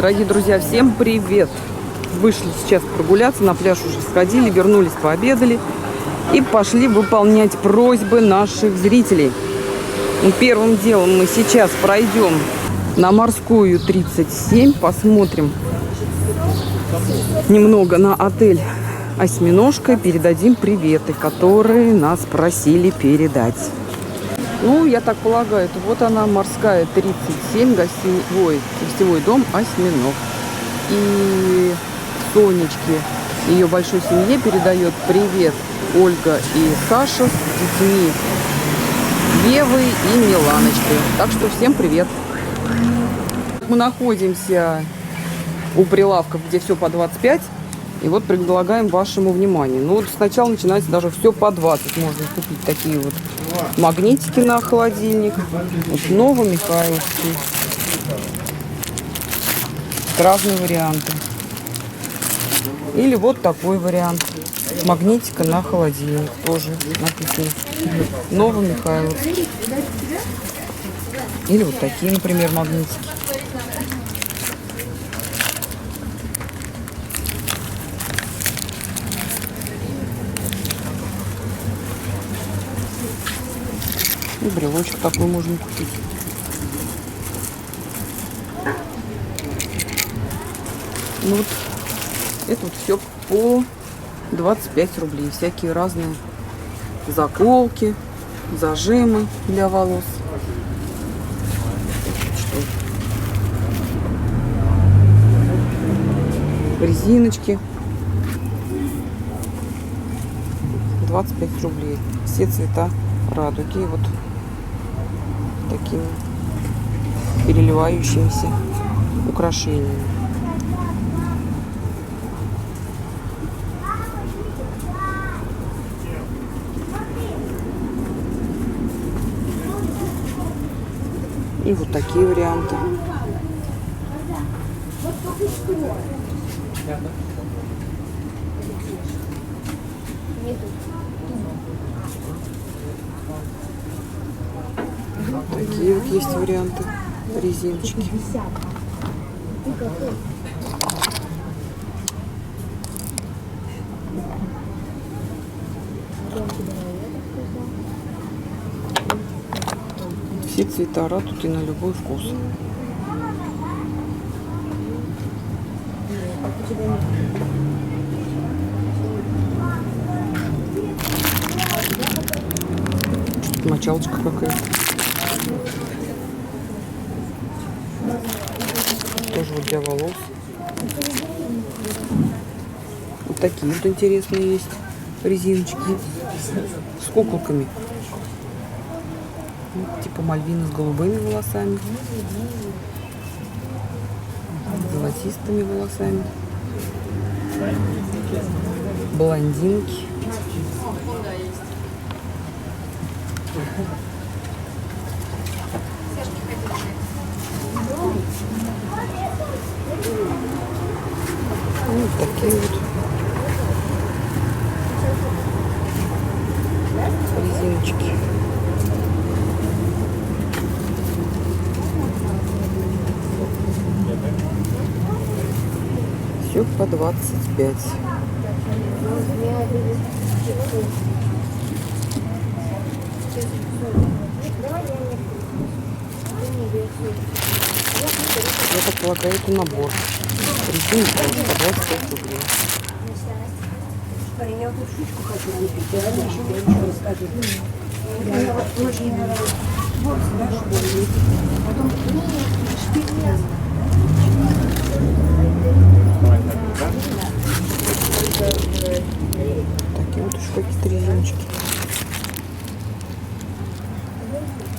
Дорогие друзья, всем привет! Вышли сейчас прогуляться, на пляж уже сходили, вернулись, пообедали и пошли выполнять просьбы наших зрителей. Первым делом мы сейчас пройдем на Морскую 37, посмотрим немного на отель «Осьминожка», передадим приветы, которые нас просили передать. Ну, я так полагаю, это вот она, Морская 37, гостевой дом «Осьминог». И Сонечке, ее большой семье, передает привет Ольга и Саша с детьми Евой и Миланочкой. Так что всем привет! Мы находимся у прилавков, где все по 25. И вот предлагаем вашему вниманию. Ну вот сначала начинается даже все по 20. Можно купить такие вот магнитики на холодильник. Вот Новомихайловский. Разные варианты. Или вот такой вариант. Магнитика на холодильник. Тоже написано Новомихайловский. Или вот такие, например, магнитики. И брелочек такой можно купить. Ну вот, это вот все по 25 рублей. Всякие разные заколки, зажимы для волос. Резиночки. 25 рублей. Все цвета радуги. Вот такими переливающимися украшениями. И вот такие варианты. Такие вот есть варианты резиночки. Все цвета радуги на любой вкус. Мочалочка какая-то. Тоже вот для волос. Вот такие вот интересные есть резиночки с куколками. Вот, типа Мальвина с голубыми волосами, золотистыми волосами, блондинки. Вот такие вот резиночки. Все по 25. Я так полагаю, это набор. Резинка по 25 рублей. Я вот штучку хочу купить, я еще ничего не скажу. Я вот очень вот нашу потом шпиль. Такие вот еще какие-то резиночки.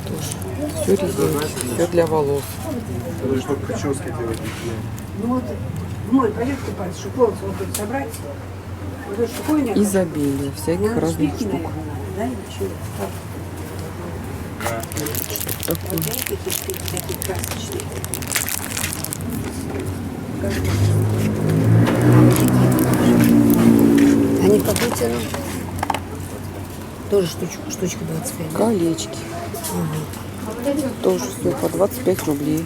Тоже. Все резиночки, все для волос. Это же только прически делать. Ну вот, мой пойдет купаться, чтобы волосы вот тут собрать. Вот штуковина. Изобилие всяких разных штук. Да, ничего. Что такое? Такие красочные. Они в какую цену? Тоже штучка 25. Колечки. Тоже все по 25 рублей.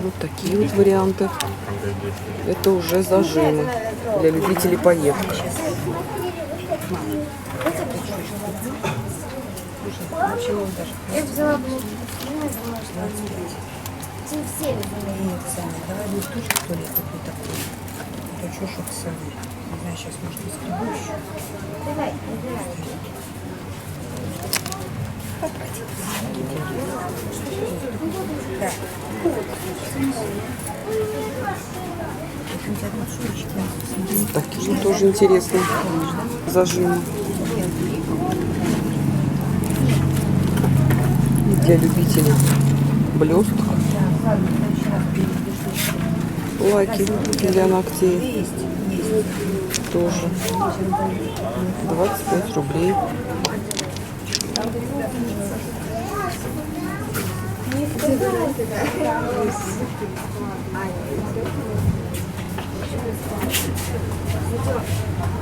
Вот такие вот варианты. Это уже зажимы для любителей поездок. Я взяла блок. Все Давай будет тоже туалет вот такой. Рачушек с, не знаю, сейчас может быть скребу еще. Давай, выбирай. Да. Такие тоже интересные зажимы. Для любителей блесток. Лаки для ногтей. Тоже 25 рублей.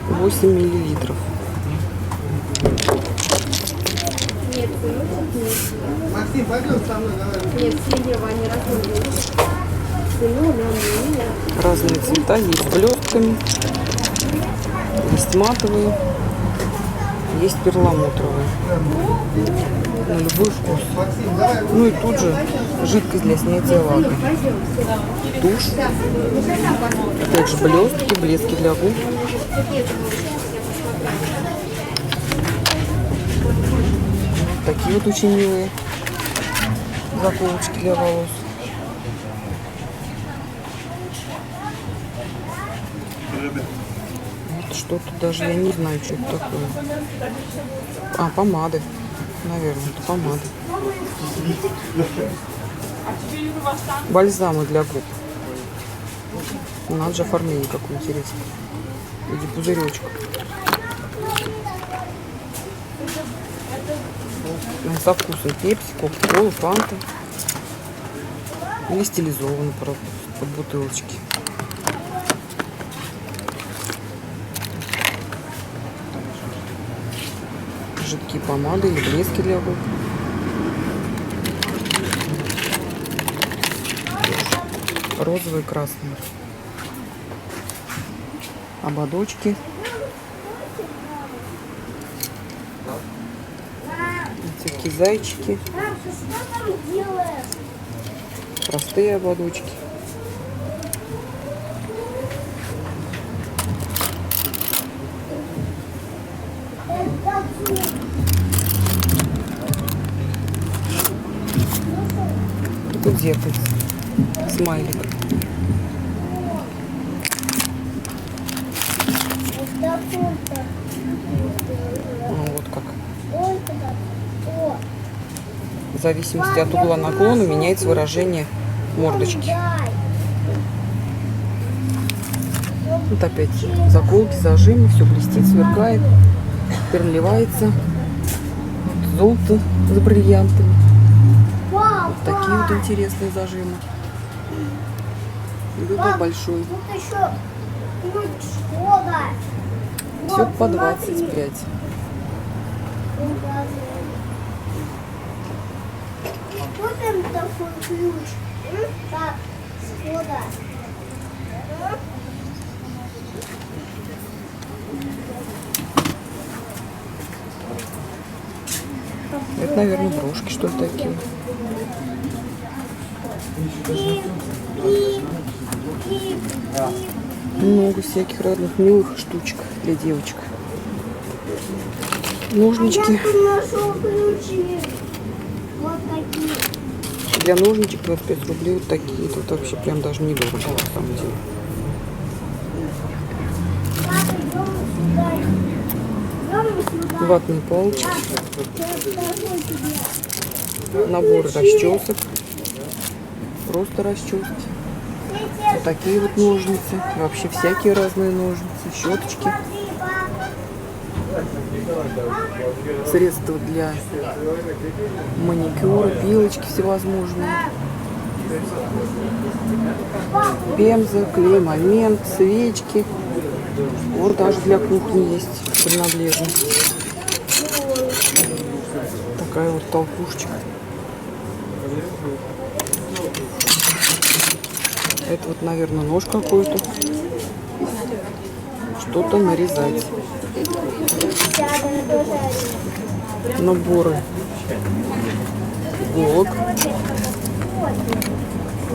Восемь миллилитров. Максим, пойдем со мной, давай. Нет, синего они разные. Разные цвета. Есть с блестками, есть матовые, есть перламутровые. На любой вкус. Ну и тут же жидкость для снятия лака. Тушь. Опять же блестки, блески для губ. Такие вот очень милые заколочки для волос. Вот что-то даже я не знаю, что это такое. А, помады. Наверное, это помады. Бальзамы для губ. Надо же оформление какое интересное. В виде пузыречка. Со вкусом пепси, кока-кола, фанта. Или стилизовано под бутылочки. Жидкие помады или блески для губ. Розовые, красные. Ободочки. Всякие зайчики. Простые ободочки. Тут зеркальце. Смайлик. Вот как. В зависимости от угла наклона меняется выражение мордочки. Вот опять заколки, зажимы, все блестит, сверкает, переливается. Золото с бриллиантами. Вот такие вот интересные зажимы. Выбор большой. Все по 25. Купим такой ключ. Так, сюда. Это, наверное, брошки, что ли, такие. Много всяких разных милых штучек для девочек. Ножнички. Я тут нашел ключи. Вот такие. Для ножничек 25 рублей вот такие. Тут вообще прям даже недорого, на самом деле. Папа, идем сюда. Идем сюда. Ватные палочки. Набор Набор расчесок. Просто расчески. Вот такие вот ножницы. Вообще всякие разные ножницы. Щеточки. Средства для маникюра, пилочки всевозможные. Пемза, клей, момент, свечки. Вот даже для кухни есть принадлежность. такая вот толкушечка. Это вот, наверное, нож какой-то. Что-то нарезать. Наборы иголок.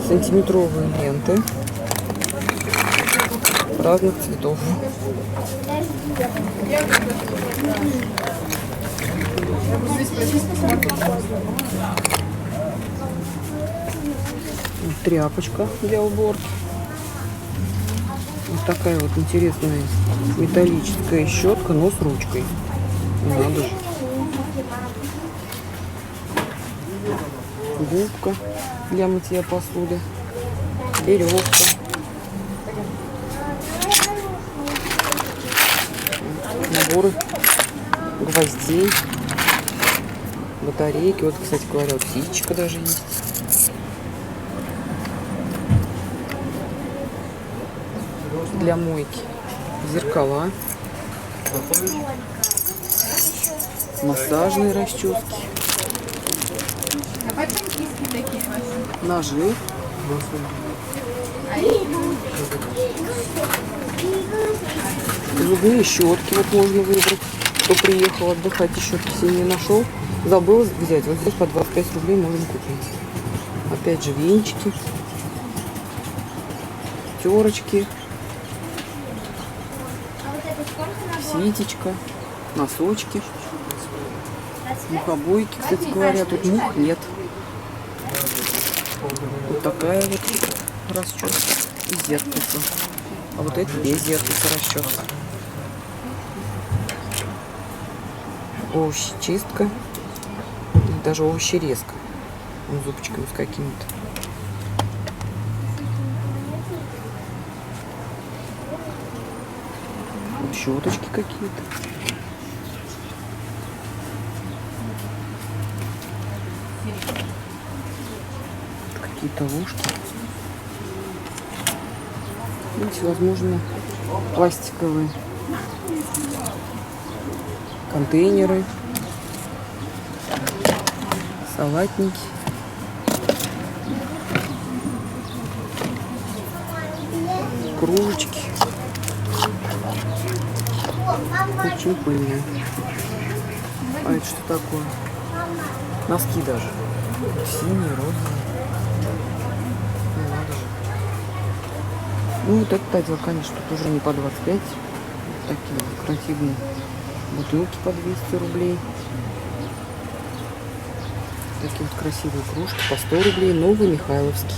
Сантиметровые ленты разных цветов. Тряпочка для уборки. Вот такая вот интересная металлическая щетка, но с ручкой. Надо же. Губка для мытья посуды. Веревка. Наборы гвоздей. Батарейки. Вот, кстати говоря, вот ситечка даже есть. Для мойки. Зеркала. Массажные расчески. Ножи. Зубные щетки вот можно выбрать. Кто приехал отдыхать, еще все не нашел, забыл взять. Вот здесь по 25 рублей можно купить. Опять же венчики, терочки, ситечка, носочки, мухобойки. Кстати говоря, тут мух нет. Вот такая вот расческа и зеркальце. А вот это без зеркальца расческа. Овощечистка. И даже овощерезка. Зубчиками с какими-то. Вот щеточки какие-то. Какие-то ложки. И всевозможные пластиковые контейнеры, салатники. Кружечки. Очень пыльные. А это что такое? Носки даже. Синие, розовые. Ну вот этот отдел, конечно, тут уже не по 25. Такие декоративные бутылки по 200 рублей. Такие вот красивые кружки по 100 рублей. Новый Михайловский.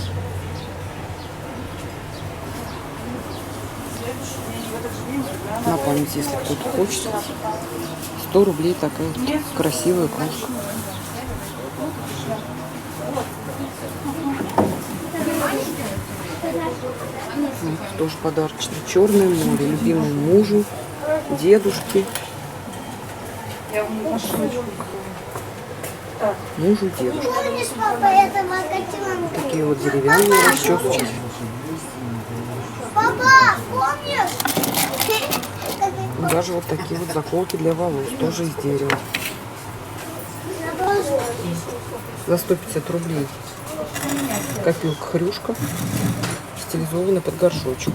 На память, если кто-то хочет. 100 рублей такая вот красивая кружка. Вот, тоже подарочный. Черное море. Любимому мужу, дедушке. Мужу, дедушке. Такие вот деревянные расчесочки. И даже вот такие вот заколки для волос. Тоже из дерева. За 150 рублей. Копилка хрюшка. Стилизованный под горшочек.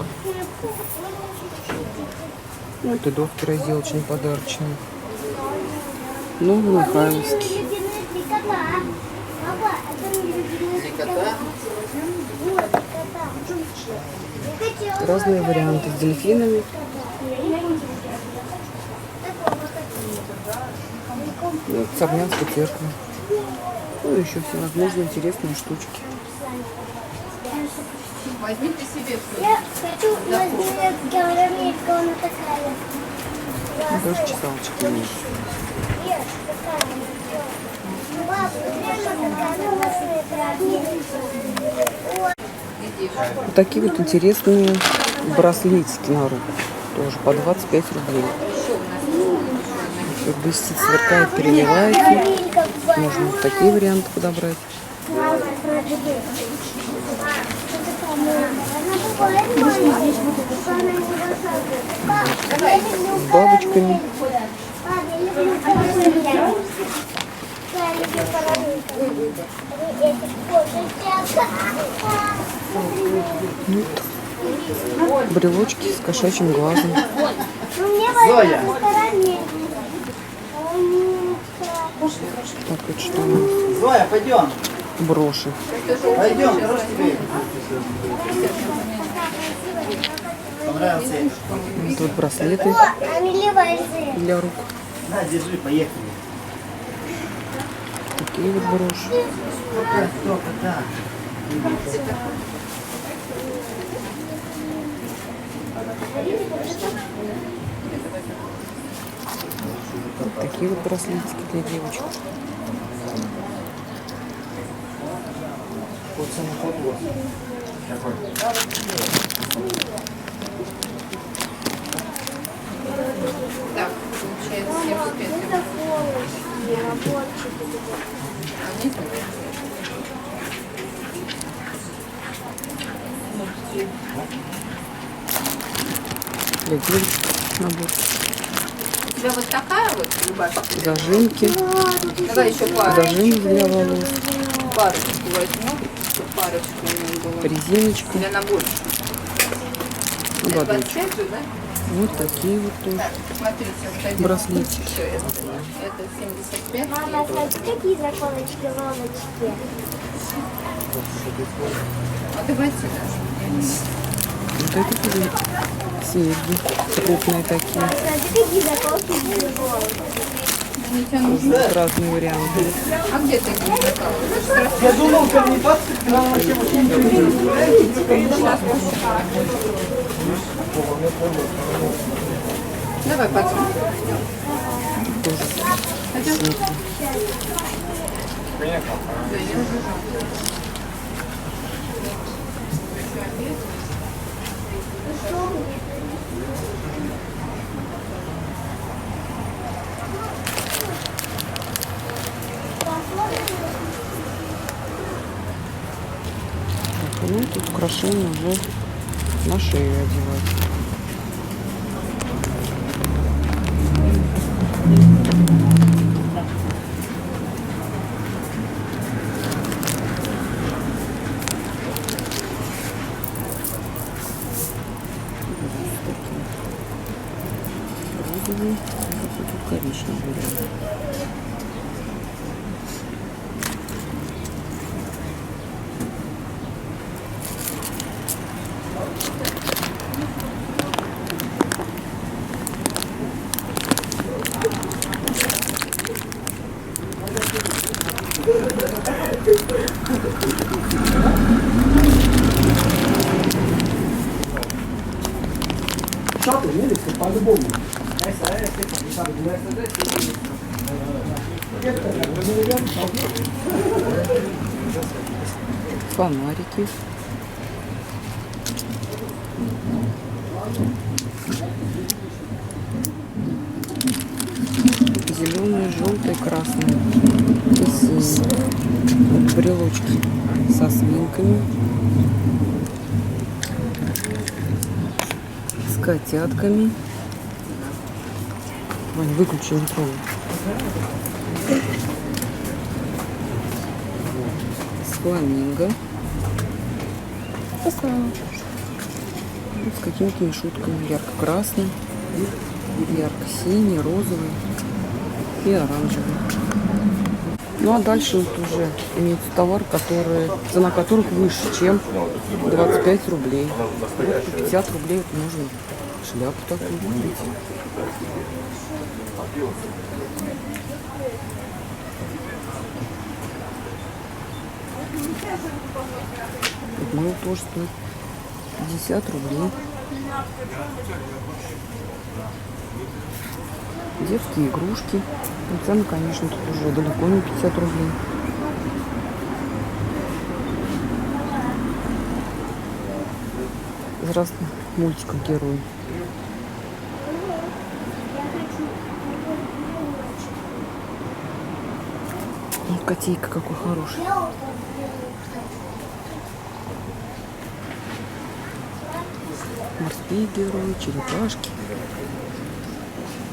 Ну, это доски разделочные, подарочные. Новый Михайловский. Разные варианты с дельфинами. Ну, с Армянской церкви. Ну, еще всевозможные интересные штучки. Возьмите себе. Я хочу разделать километрика, она такая. Даже чесалочки есть. Вот такие вот интересные браслетики на руку. Тоже по 25 рублей. Все блестит, сверкает, переливается. Можно вот такие варианты подобрать. С бабочками. Брелочки с кошачьим глазом. Зоя! Так, вот что у нас? Зоя, пойдем. Броши. Пойдем, хорош тебе. Понравился? Тут браслеты для рук. На, держи, поехали. Такие вот броши. Только так. Вот такие вот браслетики для девочек. Так, получается 75. Для девочек набор. У тебя вот такая вот рубашка? Зажимки. Давай еще пару. Зажимки для волос. Парочку возьму. Парочку у меня было. Резиночка. Или на больше. Это Ободочек. 25 же, да? Вот такие вот тоже. Смотрите, вот один. Браслетики. Еще это 75. Мама, смотри, какие заколочки, лодочки. А давайте даже. Вот это тоже серьги. Крупные такие. Смотри, какие заколки, иголочки. Они тебя нужны. Вот разные варианты. А где ты их закалываешь? Я думал, ко мне 20 грамм, чем Давай, пацан. Тоже Пойдем. серьги. Да, я уже Так, ну тут украшения уже на шею одевать. Розовый, а тут коричневый. Шаты, видите, по-любому. Фонарики. Зеленые, желтые, красные и синие. Вот брелочки со свинками, с котятками. Вань, выключи, не трогай. С фламинго. Вот с какими-то мишутками. Ярко-красный, ярко-синий, розовый и оранжевый. Ну а дальше вот уже имеется товар, цена которых выше, чем 25 рублей. Вот по 50 рублей вот можно шляпу такую купить. Вот мыло тоже стоит 50 рублей. Детские игрушки. Ну, цены, конечно, тут уже далеко не 50 рублей. Из разных мультиков герой. Ну, котейка какой хороший. Морские герои, черепашки,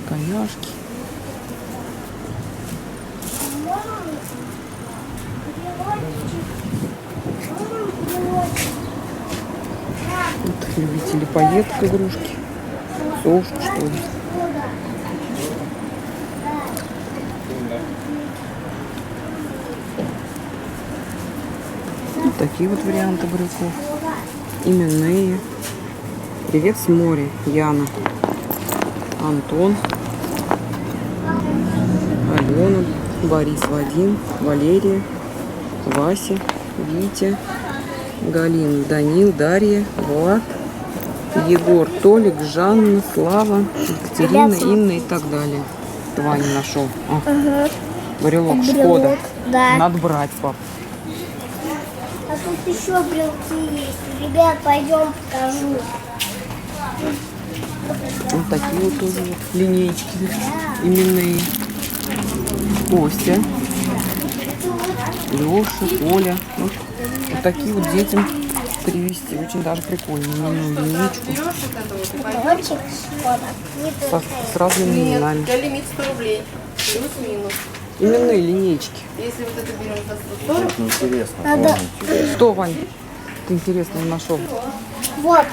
коняшки. Вот любители пайеток, игрушки. Совушку, что ли. Вот такие вот варианты брелков. Именные. Привет с моря. Яна. Антон. Алена. Борис, Вадим. Валерия. Вася. Витя. Галина. Данил. Дарья. Влад. Егор. Толик. Жанна. Слава. Екатерина. Инна и так далее. Ваня нашел. Ага. Брелок Шкода. Да. Надо брать, пап. А тут еще брелки есть. Ребят, пойдем покажу. Вот такие вот тоже вот линейки именные. Костя, Леша, Коля. Вот такие вот детям привезти. Очень даже прикольно. Именную линейку Брелочек Шкода. с разными именами. Я лимит 100 рублей. Плюс-минус. Именные линейки. Если вот это берем за 140, Интересно. Надо. Что, Вань, ты интересное нашел? Вот.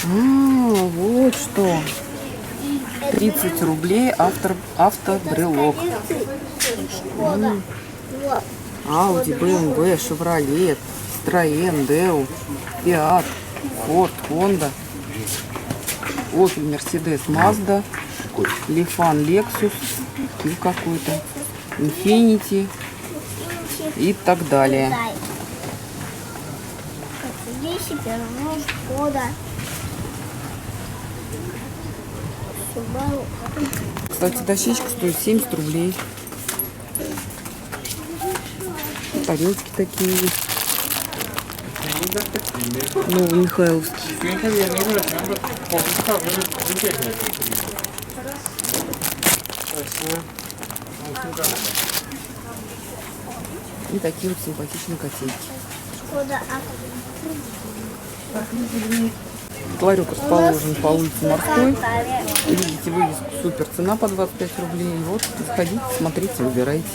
Вот что. 30 рублей автобрелок. Шкода. Вот. Ауди, БМВ, Шевролет, Citroën, Деу, Фиат, Форд, Хонда, Опель, Мерседес, Мазда, Лифан, Лексус, какой-то, Инфинити и так далее. Здесь Шкода. Subaru. Кстати, дощечка стоит 70 рублей. И тарелки такие есть. Новый Михайловский. И такие вот симпатичные котейки. Шкода. Ларек расположен по улице Морской. Видите вывеску «Супер цена» по 25 рублей. Вот, заходите, смотрите, выбирайте.